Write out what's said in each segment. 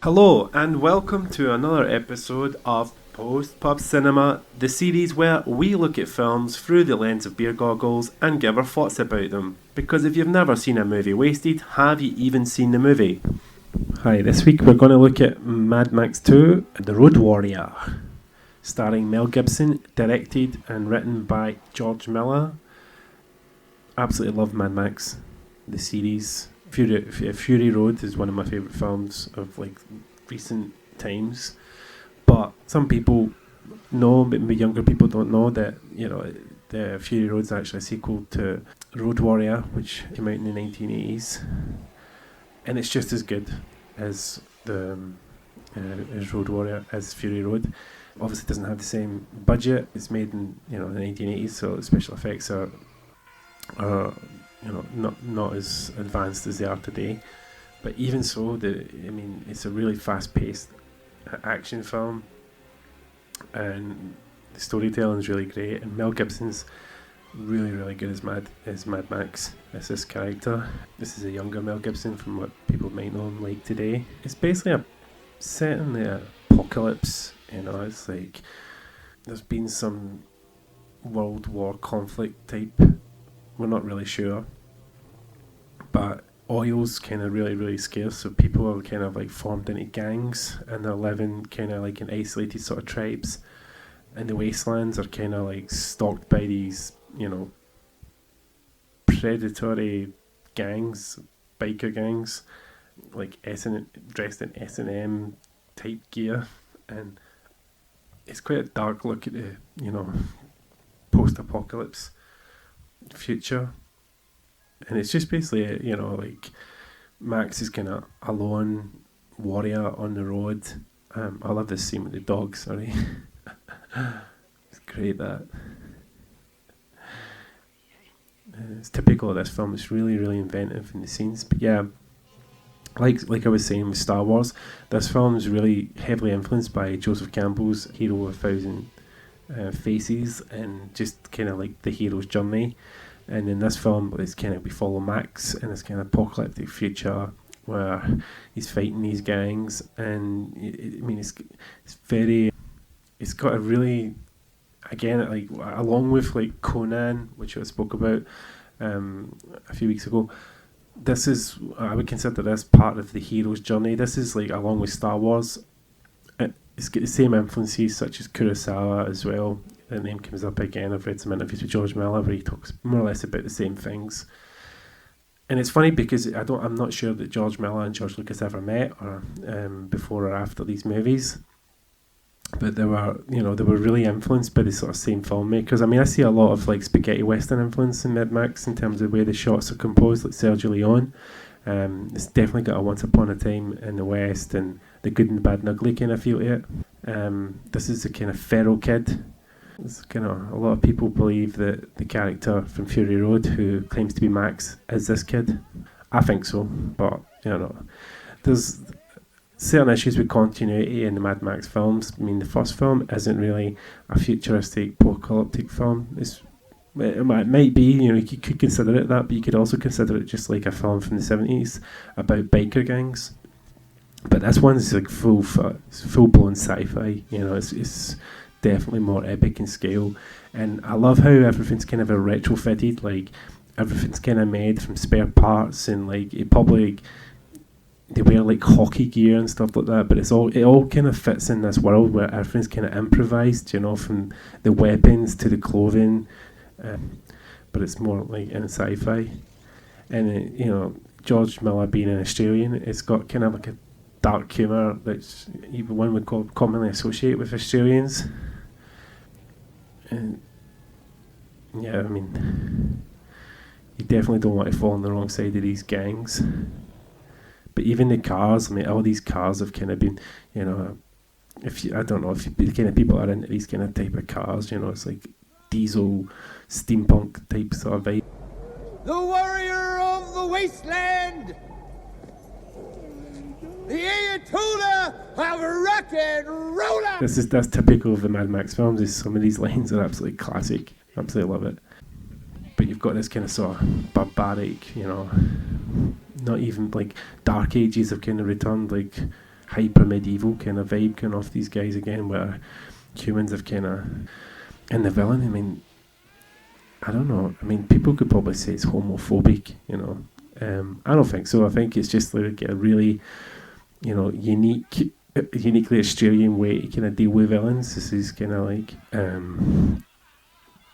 Hello, and welcome to another episode of Post Pub Cinema, the series where we look at films through the lens of beer goggles and give our thoughts about them. Because if you've never seen a movie wasted, have you even seen the movie? Hi, this week we're going to look at Mad Max 2, The Road Warrior, starring Mel Gibson, directed and written by George Miller. Absolutely love Mad Max, the series. Fury Road is one of my favourite films of recent times, but some people know, but maybe younger people don't know that the Fury Road is actually a sequel to Road Warrior, which came out in the 1980s, and it's just as good as the as Road Warrior as Fury Road. Obviously, it doesn't have the same budget. It's made in the 1980s, so the special effects are not as advanced as they are today, but even so, it's a really fast-paced action film, and the storytelling is really great, and Mel Gibson's really good as Mad Max, as this character. This is a younger Mel Gibson from what people might know him like today. It's basically set in the apocalypse. It's like there's been some World War conflict type. We're not really sure, but oil's kind of really scarce, so people are kind of formed into gangs, and they're living kind of in isolated sort of tribes, and the wastelands are kind of stalked by these predatory gangs, biker gangs, dressed in S&M type gear, and it's quite a dark look at the post-apocalypse future, and it's just basically Max is kind of a lone warrior on the road. I love this scene with the dog. Sorry, it's great that. It's typical of this film. It's really inventive in the scenes, but yeah, like I was saying with Star Wars, this film is really heavily influenced by Joseph Campbell's Hero of a Thousand Faces, and just kind of the hero's journey. And in this film, we follow Max in this kind of apocalyptic future where he's fighting these gangs, and it's got a really, again, along with Conan, which I spoke about a few weeks ago. I would consider this part of the hero's journey. This is along with Star Wars. It's got the same influences such as Kurosawa as well. The name comes up again. I've read some interviews with George Miller where he talks more or less about the same things. And it's funny because I'm not sure that George Miller and George Lucas ever met or before or after these movies. But they were really influenced by the sort of same filmmakers. I see a lot of spaghetti western influence in Mad Max in terms of the way the shots are composed, like Sergio Leone. It's definitely got a Once Upon a Time in the West and the Good and the Bad and Ugly kind of feel to it. This is a kind of feral kid. It's kind of, a lot of people believe that the character from Fury Road, who claims to be Max, is this kid. I think so, but there's certain issues with continuity in the Mad Max films. The first film isn't really a futuristic apocalyptic film. It might be, you could consider it that, but you could also consider it just like a film from the 70s about biker gangs. But this one's full-blown sci-fi. It's definitely more epic in scale, and I love how everything's kind of retrofitted. Everything's kind of made from spare parts, and they wear hockey gear and stuff like that, but it all kind of fits in this world where everything's kind of improvised, from the weapons to the clothing, but it's more in sci-fi. And George Miller being an Australian, it's got kind of a dark humour that even one would commonly associate with Australians. And yeah, you definitely don't want to fall on the wrong side of these gangs. But even the cars, all these cars have kind of been, I don't know if the kind of people are into these kind of type of cars, it's diesel, steampunk type sort of vibe. The warrior of the wasteland! The Ayatollah of rock and roller! That's typical of the Mad Max films. Some of these lines are absolutely classic. Absolutely love it. But you've got this kind of sort of barbaric, not even Dark Ages have kind of returned, hyper medieval kind of vibe going off these guys again, where humans have kind of... And the villain, I mean, I don't know. I mean, people could probably say it's homophobic, you know. I don't think so. I think it's just like a really, you know, uniquely Australian way to kind of deal with villains. This is kind of like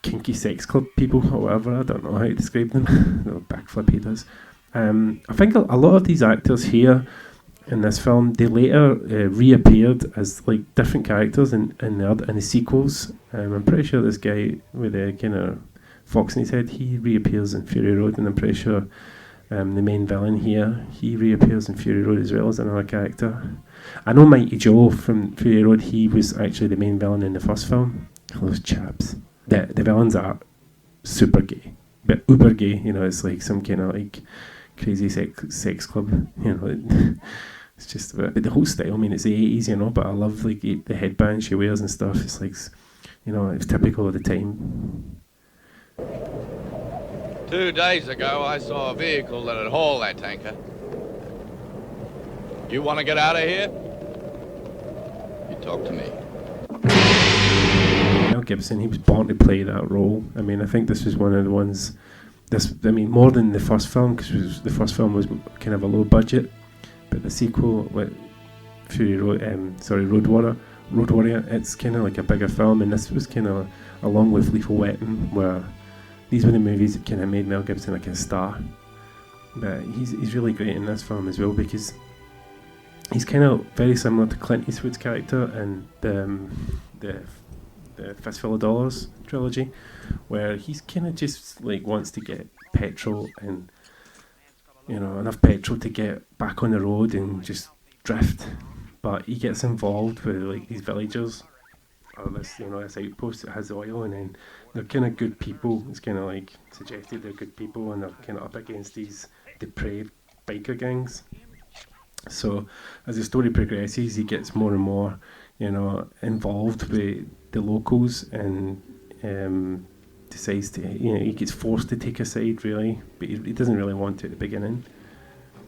kinky sex club people or whatever. I don't know how to describe them. No, backflip he does. I think a lot of these actors here in this film, they later reappeared as like different characters in the sequels. I'm pretty sure this guy with the kind of fox in his head, he reappears in Fury Road, and I'm pretty sure the main villain here, he reappears in Fury Road as well as another character. I know Mighty Joe from Fury Road, he was actually the main villain in the first film. Those chaps. The villains are super gay, but uber gay, you know, it's like some kind of like crazy sex club, you know. It's just about, but the whole style, I mean, it's the 80s, you know, but I love like the headband she wears and stuff. It's like, you know, it's typical of the time. 2 days ago, I saw a vehicle that had hauled that tanker. You want to get out of here? You talk to me. Mel Gibson, he was born to play that role. I mean, I think this was one of the ones, more than the first film, because the first film was kind of a low budget, but the sequel, with Road Warrior, it's kind of like a bigger film, and this was kind of along with Lethal Weapon, where these were the movies that kind of made Mel Gibson like a star. But he's really great in this film as well, because he's kind of very similar to Clint Eastwood's character in the Fistful of Dollars trilogy, where he's kind of just like wants to get petrol and, you know, enough petrol to get back on the road and just drift. But he gets involved with like these villagers, or this, you know, this outpost that has oil, and then they're kind of good people. It's kind of like suggested they're good people, and they're kind of up against these depraved biker gangs. So as the story progresses, he gets more and more, you know, involved with the locals, and decides to, you know, he gets forced to take a side, really, but he doesn't really want to at the beginning.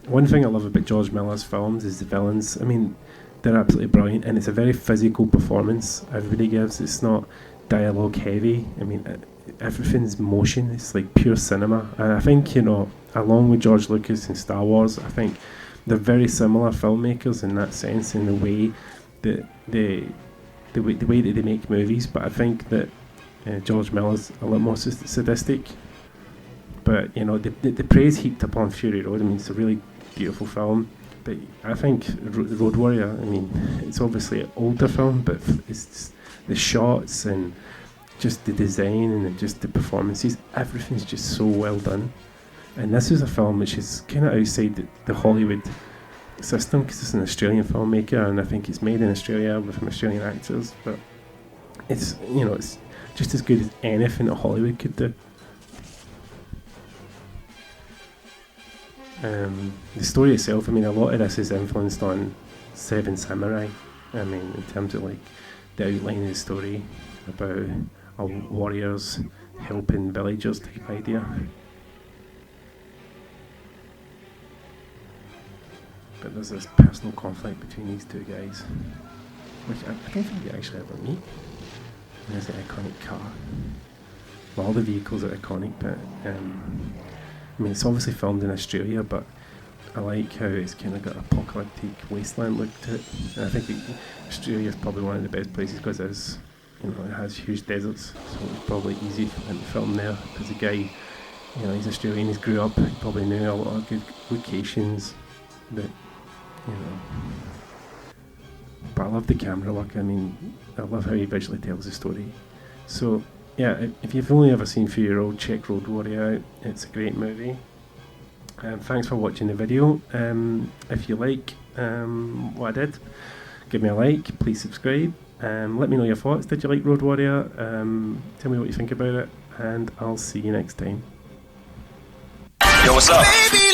One thing I love about George Miller's films is the villains. I mean, they're absolutely brilliant, and it's a very physical performance everybody gives. It's not dialogue heavy. I mean, everything's motion. It's like pure cinema. And I think, you know, along with George Lucas and Star Wars, I think they're very similar filmmakers in that sense, in the way that the way that they make movies. But I think that George Miller's a lot more sadistic. But, you know, the praise heaped upon Fury Road, I mean, it's a really beautiful film. But I think Road Warrior, I mean, it's obviously an older film, but it's just the shots and just the design and just the performances, everything's just so well done. And this is a film which is kind of outside the Hollywood system, because it's an Australian filmmaker, and I think it's made in Australia with Australian actors, but it's, you know, it's just as good as anything that Hollywood could do. The story itself, I mean, a lot of this is influenced on Seven Samurai. I mean, in terms of like the outline of the story about warriors helping villagers type idea. But there's this personal conflict between these two guys, which I don't think they actually ever meet. And there's an iconic car. Well, all the vehicles are iconic, but I mean, it's obviously filmed in Australia, but I like how it's kind of got an apocalyptic wasteland look to it. And I think Australia is probably one of the best places because it's, you know, it has huge deserts, so it's probably easy for him to film there. Because the guy, you know, he's Australian, he's grew up, he probably knew a lot of good locations that, you know. But I love the camera work. I mean, I love how he visually tells the story. So yeah, if you've only ever seen Fury Road, check Road Warrior out. It's a great movie. Thanks for watching the video. If you like what I did, give me a like, please subscribe. Let me know your thoughts. Did you like Road Warrior? Tell me what you think about it, and I'll see you next time. Yo, what's up? Baby,